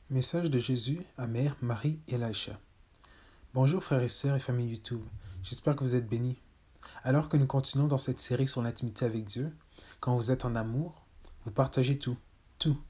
Message de Jésus à Mère, Marie et Laïcha. Bonjour frères et sœurs et famille YouTube, j'espère que vous êtes bénis. Alors que nous continuons dans cette série sur l'intimité avec Dieu, quand vous êtes en amour, vous partagez tout, tout.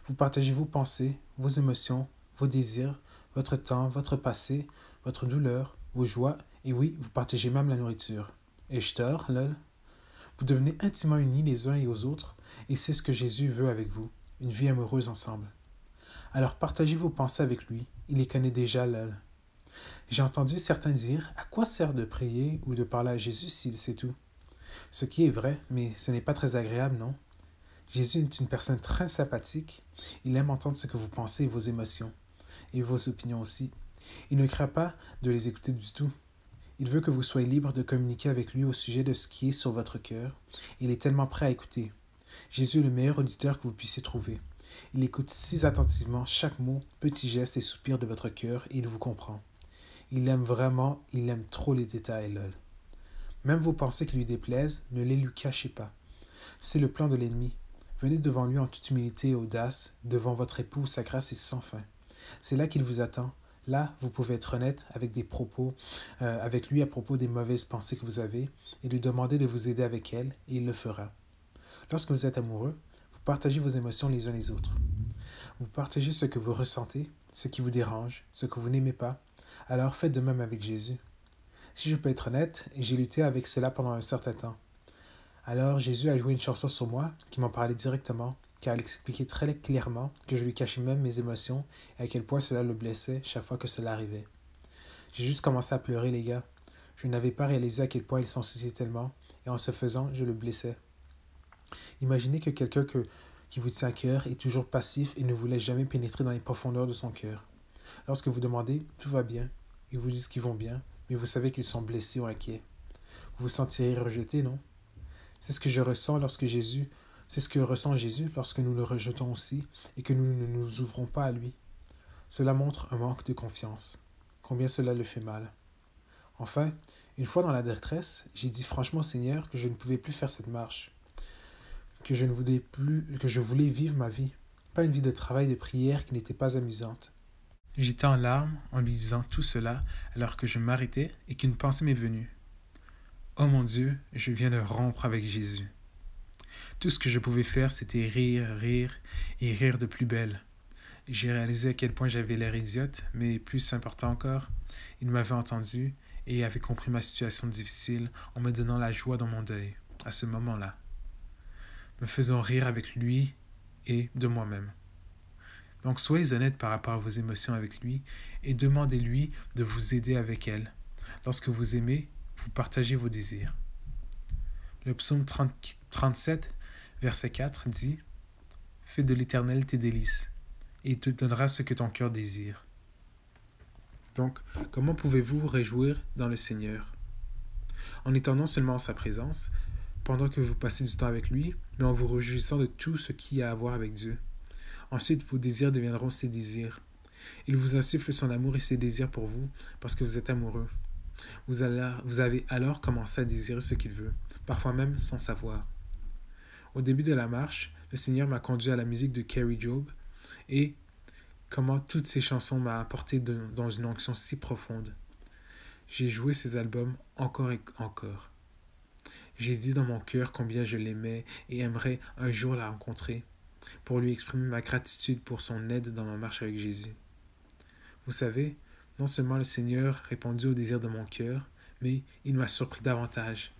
Vous partagez vos pensées, vos émotions, vos désirs, votre temps, votre passé, votre douleur, vos joies, et oui, vous partagez même la nourriture. Et je dors, lol. Vous devenez intimement unis les uns et aux autres, et c'est ce que Jésus veut avec vous, une vie amoureuse ensemble. Alors partagez vos pensées avec lui, il les connaît déjà, lol. J'ai entendu certains dire, à quoi sert de prier ou de parler à Jésus s'il sait tout? Ce qui est vrai, mais ce n'est pas très agréable, non? Jésus est une personne très sympathique, il aime entendre ce que vous pensez et vos émotions, et vos opinions aussi. Il ne craint pas de les écouter du tout. Il veut que vous soyez libre de communiquer avec lui au sujet de ce qui est sur votre cœur. Il est tellement prêt à écouter. Jésus est le meilleur auditeur que vous puissiez trouver. Il écoute si attentivement chaque mot, petit geste et soupir de votre cœur et il vous comprend. Il aime vraiment, il aime trop les détails, lol. Même vos pensées qui lui déplaisent, ne les lui cachez pas. C'est le plan de l'ennemi. Venez devant lui en toute humilité et audace, devant votre époux, sa grâce est sans fin. C'est là qu'il vous attend. Là, vous pouvez être honnête avec lui à propos des mauvaises pensées que vous avez et lui demander de vous aider avec elles, et il le fera. Lorsque vous êtes amoureux, vous partagez vos émotions les uns les autres. Vous partagez ce que vous ressentez, ce qui vous dérange, ce que vous n'aimez pas. Alors faites de même avec Jésus. Si je peux être honnête, j'ai lutté avec cela pendant un certain temps. Alors Jésus a joué une chanson sur moi qui m'en parlait directement, car il expliquait très clairement que je lui cachais même mes émotions et à quel point cela le blessait chaque fois que cela arrivait. J'ai juste commencé à pleurer, les gars. Je n'avais pas réalisé à quel point il s'en souciait tellement, et en ce faisant, je le blessais. Imaginez que qui vous tient à cœur est toujours passif et ne vous laisse jamais pénétrer dans les profondeurs de son cœur. Lorsque vous demandez « tout va bien », ils vous disent qu'ils vont bien, mais vous savez qu'ils sont blessés ou inquiets. Vous vous sentirez rejeté, non? C'est ce que je ressens c'est ce que ressent Jésus lorsque nous le rejetons aussi et que nous ne nous ouvrons pas à lui. Cela montre un manque de confiance. Combien cela le fait mal. Enfin, une fois dans la détresse, j'ai dit franchement au Seigneur que je ne pouvais plus faire cette marche, que je voulais vivre ma vie, pas une vie de travail et de prière qui n'était pas amusante. J'étais en larmes en lui disant tout cela alors que je m'arrêtais et qu'une pensée m'est venue. Oh mon Dieu, je viens de rompre avec Jésus. Tout ce que je pouvais faire, c'était rire, rire et rire de plus belle. J'ai réalisé à quel point j'avais l'air idiote, mais plus important encore, il m'avait entendu et avait compris ma situation difficile en me donnant la joie dans mon deuil, à ce moment-là, me faisant rire avec lui et de moi-même. Donc soyez honnête par rapport à vos émotions avec lui et demandez-lui de vous aider avec elles. Lorsque vous aimez, vous partagez vos désirs. Le psaume 37, verset 4 dit « Fais de l'Éternel tes délices, et il te donnera ce que ton cœur désire. » Donc, comment pouvez-vous vous réjouir dans le Seigneur? En étant non seulement en sa présence, pendant que vous passez du temps avec lui, mais en vous réjouissant de tout ce qui a à voir avec Dieu. Ensuite, vos désirs deviendront ses désirs. Il vous insuffle son amour et ses désirs pour vous parce que vous êtes amoureux. Vous avez alors commencé à désirer ce qu'il veut, parfois même sans savoir. Au début de la marche, le Seigneur m'a conduit à la musique de Carrie Job et comment toutes ces chansons m'ont apporté dans une onction si profonde. J'ai joué ces albums encore et encore. J'ai dit dans mon cœur combien je l'aimais et aimerais un jour la rencontrer, pour lui exprimer ma gratitude pour son aide dans ma marche avec Jésus. Vous savez, non seulement le Seigneur répondit au désir de mon cœur, mais il m'a surpris davantage.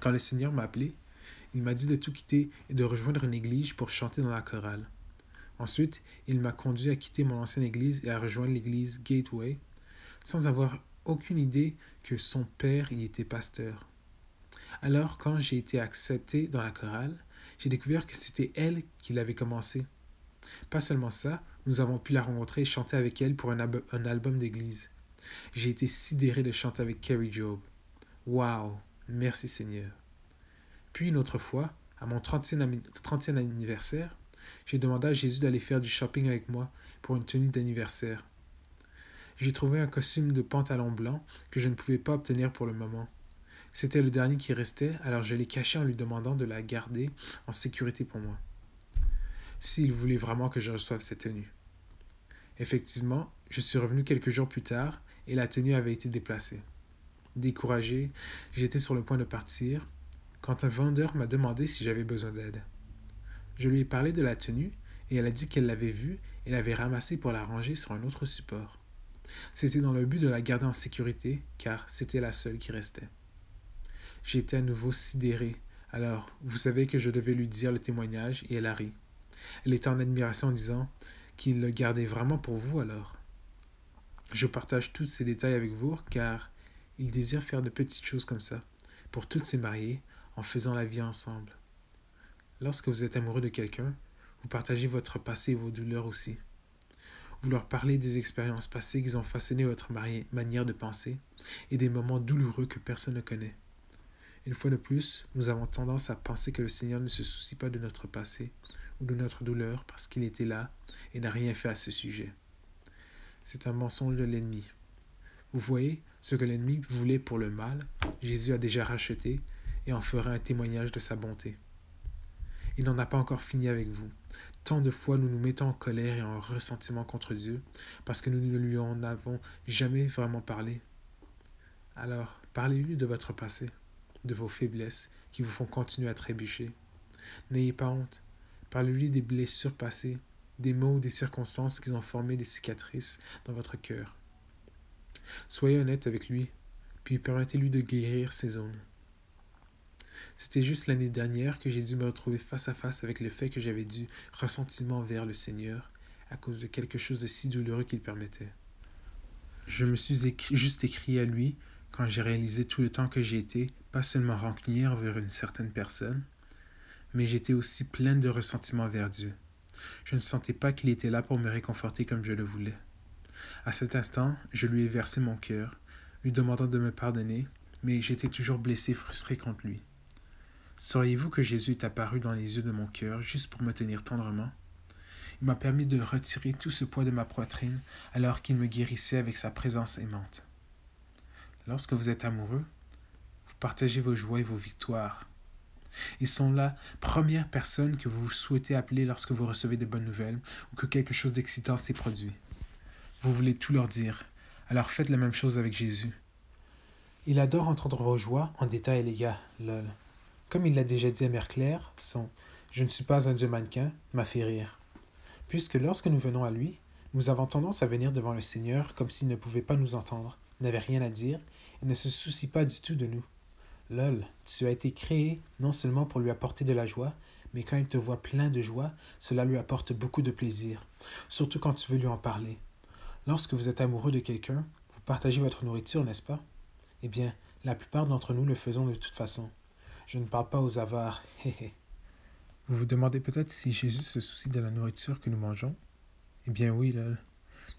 Quand le Seigneur m'a appelé, il m'a dit de tout quitter et de rejoindre une église pour chanter dans la chorale. Ensuite, il m'a conduit à quitter mon ancienne église et à rejoindre l'église Gateway, sans avoir aucune idée que son père y était pasteur. Alors, quand j'ai été accepté dans la chorale, j'ai découvert que c'était elle qui l'avait commencé. Pas seulement ça, nous avons pu la rencontrer et chanter avec elle pour un album d'église. J'ai été sidéré de chanter avec Carrie Job. Waouh, merci Seigneur. Puis une autre fois, à mon 30e anniversaire, j'ai demandé à Jésus d'aller faire du shopping avec moi pour une tenue d'anniversaire. J'ai trouvé un costume de pantalon blanc que je ne pouvais pas obtenir pour le moment. C'était le dernier qui restait, alors je l'ai caché en lui demandant de la garder en sécurité pour moi, s'il voulait vraiment que je reçoive cette tenue. Effectivement, je suis revenu quelques jours plus tard et la tenue avait été déplacée. Découragé, j'étais sur le point de partir quand un vendeur m'a demandé si j'avais besoin d'aide. Je lui ai parlé de la tenue et elle a dit qu'elle l'avait vue et l'avait ramassée pour la ranger sur un autre support. C'était dans le but de la garder en sécurité car c'était la seule qui restait. J'étais à nouveau sidéré. Alors, vous savez que je devais lui dire le témoignage et elle a ri. Elle était en admiration en disant qu'il le gardait vraiment pour vous alors. Je partage tous ces détails avec vous car il désire faire de petites choses comme ça pour toutes ces mariées en faisant la vie ensemble. Lorsque vous êtes amoureux de quelqu'un, vous partagez votre passé et vos douleurs aussi. Vous leur parlez des expériences passées qui ont façonné votre manière de penser et des moments douloureux que personne ne connaît. Une fois de plus, nous avons tendance à penser que le Seigneur ne se soucie pas de notre passé ou de notre douleur parce qu'il était là et n'a rien fait à ce sujet. C'est un mensonge de l'ennemi. Vous voyez, ce que l'ennemi voulait pour le mal, Jésus a déjà racheté et en fera un témoignage de sa bonté. Il n'en a pas encore fini avec vous. Tant de fois nous nous mettons en colère et en ressentiment contre Dieu parce que nous ne lui en avons jamais vraiment parlé. Alors, parlez-lui de votre passé, de vos faiblesses qui vous font continuer à trébucher. N'ayez pas honte. Parlez-lui des blessures passées, des mots ou des circonstances qui ont formé des cicatrices dans votre cœur. Soyez honnête avec lui, puis permettez-lui de guérir ces zones. C'était juste l'année dernière que j'ai dû me retrouver face à face avec le fait que j'avais du ressentiment envers le Seigneur à cause de quelque chose de si douloureux qu'il permettait. Je me suis juste écrit à lui quand j'ai réalisé tout le temps que j'ai été, pas seulement rancunière envers une certaine personne, mais j'étais aussi pleine de ressentiment envers Dieu. Je ne sentais pas qu'il était là pour me réconforter comme je le voulais. À cet instant, je lui ai versé mon cœur, lui demandant de me pardonner, mais j'étais toujours blessé et frustré contre lui. Sauriez-vous que Jésus est apparu dans les yeux de mon cœur juste pour me tenir tendrement? Il m'a permis de retirer tout ce poids de ma poitrine alors qu'il me guérissait avec sa présence aimante. Lorsque vous êtes amoureux, vous partagez vos joies et vos victoires. Ils sont la première personne que vous souhaitez appeler lorsque vous recevez de bonnes nouvelles ou que quelque chose d'excitant s'est produit. Vous voulez tout leur dire, alors faites la même chose avec Jésus. Il adore entendre vos joies en détail, les gars, lol. Comme il l'a déjà dit à Mère Claire, son « Je ne suis pas un dieu mannequin » m'a fait rire. Puisque lorsque nous venons à lui, nous avons tendance à venir devant le Seigneur comme s'il ne pouvait pas nous entendre, n'avait rien à dire et ne se soucie pas du tout de nous. Lol, tu as été créé non seulement pour lui apporter de la joie, mais quand il te voit plein de joie, cela lui apporte beaucoup de plaisir, surtout quand tu veux lui en parler. Lorsque vous êtes amoureux de quelqu'un, vous partagez votre nourriture, n'est-ce pas? Eh bien, la plupart d'entre nous le faisons de toute façon. Je ne parle pas aux avares, hé. Vous vous demandez peut-être si Jésus se soucie de la nourriture que nous mangeons? Eh bien oui, là.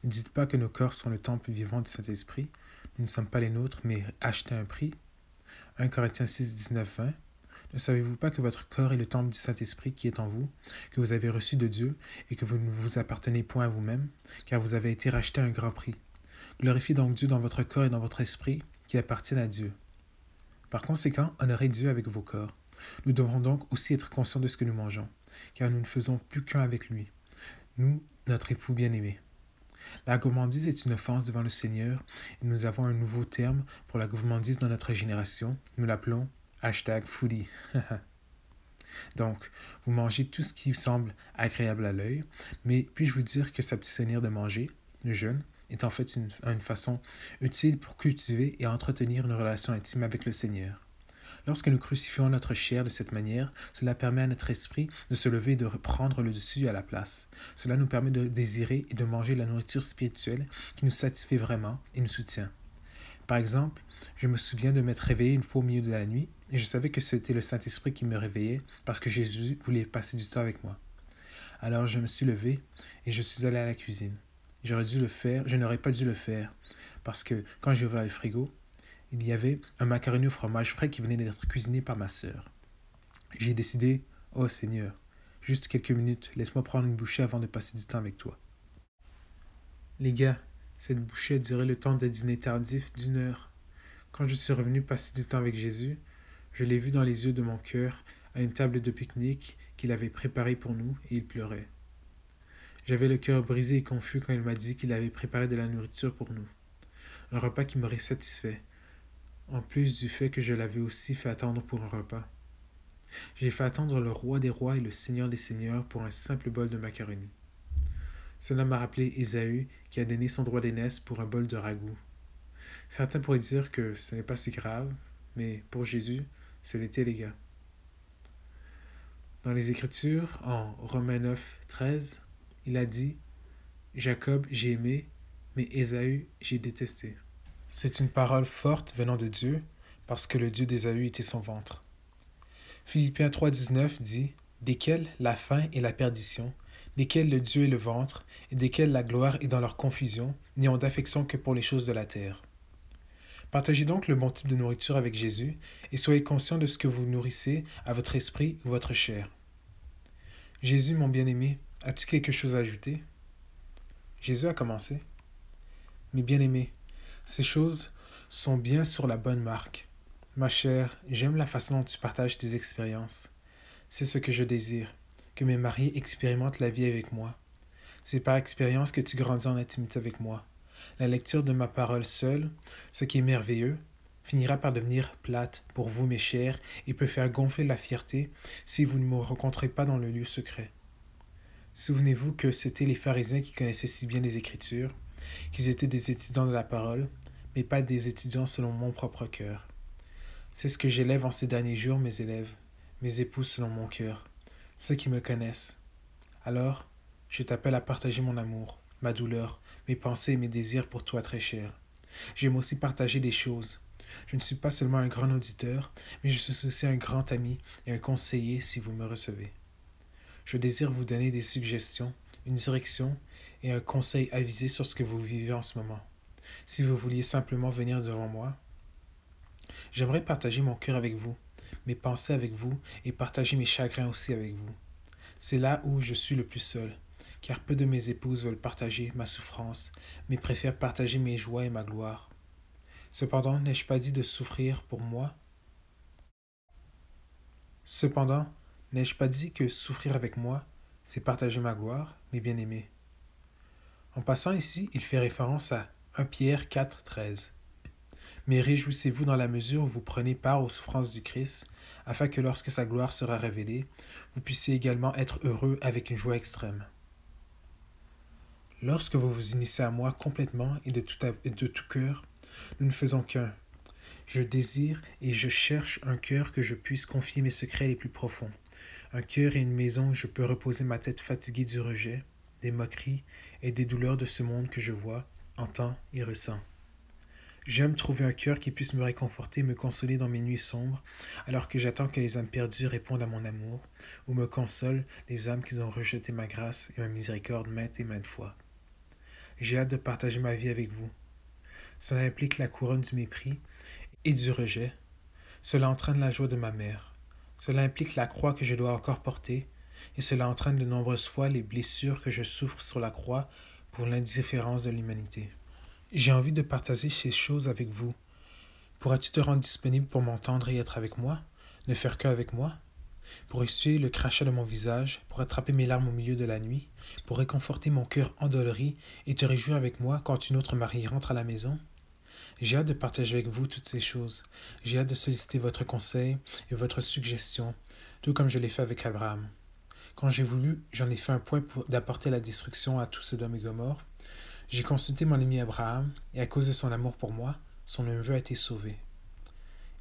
Ne dites pas que nos corps sont le temple vivant du Saint-Esprit. Nous ne sommes pas les nôtres, mais achetés à un prix. 1 Corinthiens 6, 19, 20. Ne savez-vous pas que votre corps est le temple du Saint-Esprit qui est en vous, que vous avez reçu de Dieu, et que vous ne vous appartenez point à vous-même, car vous avez été racheté à un grand prix? Glorifiez donc Dieu dans votre corps et dans votre esprit, qui appartiennent à Dieu. Par conséquent, honorez Dieu avec vos corps. Nous devrons donc aussi être conscients de ce que nous mangeons, car nous ne faisons plus qu'un avec lui, nous, notre époux bien-aimé. La gourmandise est une offense devant le Seigneur, et nous avons un nouveau terme pour la gourmandise dans notre génération. Nous l'appelons #foodie. Donc, vous mangez tout ce qui semble agréable à l'œil, mais puis-je vous dire que s'abstenir de manger, le jeûne, est en fait une façon utile pour cultiver et entretenir une relation intime avec le Seigneur. Lorsque nous crucifions notre chair de cette manière, cela permet à notre esprit de se lever et de reprendre le dessus à la place. Cela nous permet de désirer et de manger la nourriture spirituelle qui nous satisfait vraiment et nous soutient. Par exemple, je me souviens de m'être réveillé une fois au milieu de la nuit et je savais que c'était le Saint-Esprit qui me réveillait parce que Jésus voulait passer du temps avec moi. Alors je me suis levé et je suis allé à la cuisine. Je n'aurais pas dû le faire parce que quand j'ai ouvert le frigo, il y avait un macaroni au fromage frais qui venait d'être cuisiné par ma sœur. J'ai décidé, oh Seigneur, juste quelques minutes, laisse-moi prendre une bouchée avant de passer du temps avec toi. Les gars, cette bouchée a duré le temps d'un dîner tardif d'1 heure. Quand je suis revenu passer du temps avec Jésus, je l'ai vu dans les yeux de mon cœur à une table de pique-nique qu'il avait préparée pour nous et il pleurait. J'avais le cœur brisé et confus quand il m'a dit qu'il avait préparé de la nourriture pour nous. Un repas qui m'aurait satisfait, en plus du fait que je l'avais aussi fait attendre pour un repas. J'ai fait attendre le roi des rois et le seigneur des seigneurs pour un simple bol de macaroni. Cela m'a rappelé Ésaü qui a donné son droit d'aînesse pour un bol de ragoût. Certains pourraient dire que ce n'est pas si grave, mais pour Jésus, ce l'était les gars. Dans les Écritures, en Romains 9, 13, il a dit « Jacob j'ai aimé, mais Ésaü j'ai détesté ». C'est une parole forte venant de Dieu, parce que le Dieu d'Ésaü était son ventre. Philippiens 3, 19 dit « Desquels la faim et la perdition, desquels le Dieu et le ventre, et desquels la gloire est dans leur confusion, n'ayant d'affection que pour les choses de la terre. » Partagez donc le bon type de nourriture avec Jésus et soyez conscient de ce que vous nourrissez à votre esprit ou votre chair. Jésus, mon bien-aimé, as-tu quelque chose à ajouter? Jésus a commencé. Mes bien-aimés, ces choses sont bien sur la bonne marque. Ma chère, j'aime la façon dont tu partages tes expériences. C'est ce que je désire, que mes maris expérimentent la vie avec moi. C'est par expérience que tu grandis en intimité avec moi. La lecture de ma parole seule, ce qui est merveilleux, finira par devenir plate pour vous, mes chers, et peut faire gonfler la fierté si vous ne me rencontrez pas dans le lieu secret. Souvenez-vous que c'étaient les pharisiens qui connaissaient si bien les Écritures, qu'ils étaient des étudiants de la parole, mais pas des étudiants selon mon propre cœur. C'est ce que j'élève en ces derniers jours, mes élèves, mes épouses selon mon cœur, ceux qui me connaissent. Alors, je t'appelle à partager mon amour, ma douleur, mes pensées et mes désirs pour toi très cher. J'aime aussi partager des choses. Je ne suis pas seulement un grand auditeur, mais je suis aussi un grand ami et un conseiller si vous me recevez. Je désire vous donner des suggestions, une direction et un conseil avisé sur ce que vous vivez en ce moment. Si vous vouliez simplement venir devant moi, j'aimerais partager mon cœur avec vous, mes pensées avec vous et partager mes chagrins aussi avec vous. C'est là où je suis le plus seul, car peu de mes épouses veulent partager ma souffrance, mais préfèrent partager mes joies et ma gloire. Cependant, n'ai-je pas dit de souffrir pour moi? Cependant, n'ai-je pas dit que souffrir avec moi, c'est partager ma gloire, mes bien-aimés? En passant ici, il fait référence à 1 Pierre 4, 13. Mais réjouissez-vous dans la mesure où vous prenez part aux souffrances du Christ, afin que lorsque sa gloire sera révélée, vous puissiez également être heureux avec une joie extrême. Lorsque vous vous initiez à moi complètement et de tout cœur, nous ne faisons qu'un. Je désire et je cherche un cœur que je puisse confier mes secrets les plus profonds. Un cœur et une maison où je peux reposer ma tête fatiguée du rejet, des moqueries et des douleurs de ce monde que je vois, entends et ressens. J'aime trouver un cœur qui puisse me réconforter et me consoler dans mes nuits sombres, alors que j'attends que les âmes perdues répondent à mon amour, ou me consolent les âmes qui ont rejeté ma grâce et ma miséricorde maintes et maintes fois. J'ai hâte de partager ma vie avec vous. Cela implique la couronne du mépris et du rejet. Cela entraîne la joie de ma mère. Cela implique la croix que je dois encore porter, et cela entraîne de nombreuses fois les blessures que je souffre sur la croix pour l'indifférence de l'humanité. J'ai envie de partager ces choses avec vous. Pourras-tu te rendre disponible pour m'entendre et être avec moi? Ne faire qu'un avec moi? Pour essuyer le crachat de mon visage, pour attraper mes larmes au milieu de la nuit, pour réconforter mon cœur endolori et te réjouir avec moi quand une autre mariée rentre à la maison? J'ai hâte de partager avec vous toutes ces choses. J'ai hâte de solliciter votre conseil et votre suggestion, tout comme je l'ai fait avec Abraham. Quand j'ai voulu, j'en ai fait un point d'apporter la destruction à tout Sodome et Gomorrhe. J'ai consulté mon ami Abraham, et à cause de son amour pour moi, son neveu a été sauvé.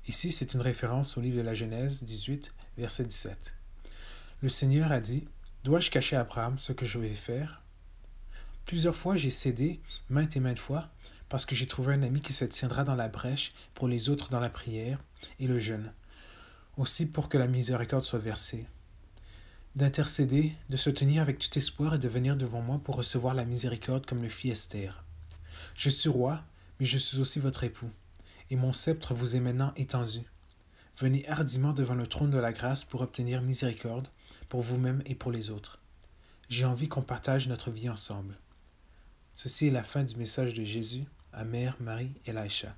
Ici, c'est une référence au livre de la Genèse 18, verset 17. Le Seigneur a dit, « Dois-je cacher à Abraham ce que je vais faire? » Plusieurs fois, j'ai cédé, maintes et maintes fois, parce que j'ai trouvé un ami qui se tiendra dans la brèche pour les autres dans la prière et le jeûne, aussi pour que la miséricorde soit versée. D'intercéder, de se tenir avec tout espoir et de venir devant moi pour recevoir la miséricorde comme le fit Esther. Je suis roi, mais je suis aussi votre époux, et mon sceptre vous est maintenant étendu. Venez hardiment devant le trône de la grâce pour obtenir miséricorde, pour vous-même et pour les autres. J'ai envie qu'on partage notre vie ensemble. Ceci est la fin du message de Jésus à Mère Marie et Laïcha.